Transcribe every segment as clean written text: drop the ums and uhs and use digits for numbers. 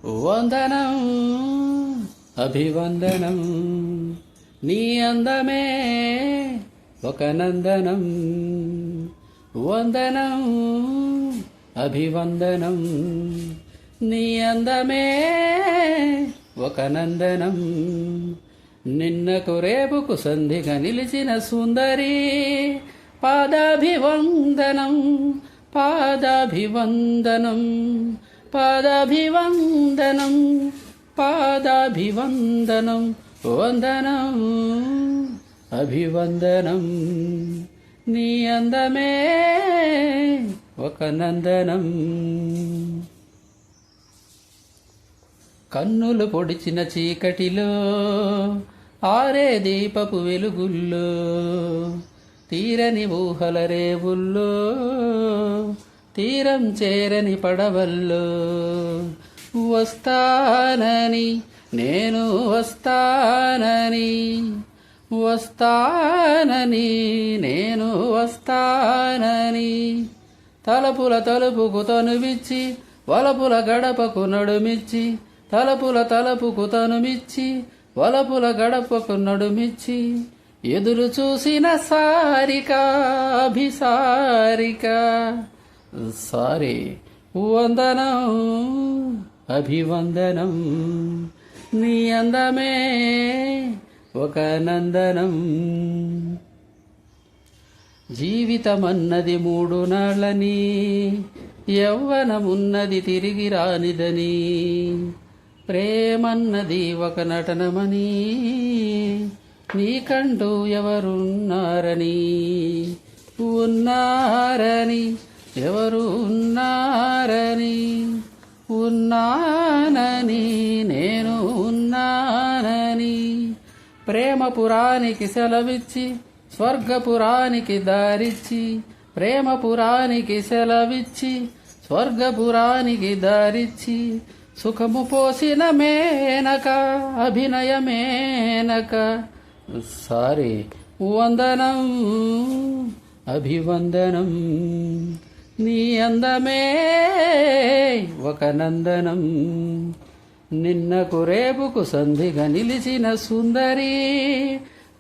వందనం అభివందనం నీ అందమే ఒక నందనం. వందనం అభివందనం నీ అందమే ఒక నందనం. నిన్నకు రేపుకు సంధిగా నిలిచిన సుందరి పాదాభివందనం పాదాభివందనం పాదాభివందనం పాదాభివందనం. వందనం అభివందనం నీ అందమే ఒక నందనం. కన్నులు పొడిచిన చీకటిలో ఆరే దీపపు వెలుగుల్లో తీరని ఊహల రేవుల్లో తీరం చేరని పడవల్లో వస్తానని నేను వస్తానని వస్తానని నేను వస్తానని తలపుల తలుపుకు తనుమిచ్చి వలపుల గడపకు నడుమిచ్చి తలపుల తలుపుకు తనుమిచ్చి వలపుల గడపకు నడుమిచ్చి ఎదురు చూసిన సారిక అభిసారిక సారీ. వందనం అభివందనం నీ అందమే ఒక నందనం. జీవితమన్నది 3 నాళ్ళని యవ్వనమున్నది తిరిగి రానిదని ప్రేమన్నది ఒక నటనమని నీకంటూ ఎవరున్నారని ఉన్నారని ఎవరు ఉన్నారని ఉన్నానని నేను ఉన్నానని ప్రేమపురానికి సెలవిచ్చి స్వర్గపురానికి దారిచ్చి ప్రేమపురానికి సెలవిచ్చి స్వర్గపురానికి దారిచ్చి సుఖము పోసిన మేనక అభినయమేనక సారీ. వందనం అభివందనం నీ అందమే ఒక నందనం. నిన్నకు రేపుకు సంధిగా నిలిచిన సుందరి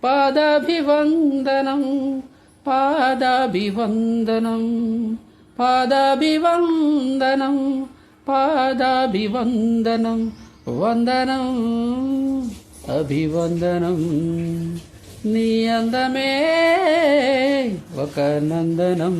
పాదాభివందనం పాదాభివందనం పాదాభివందనం పాదాభివందనం. వందనం అభివందనం నీ అందమే ఒక నందనం.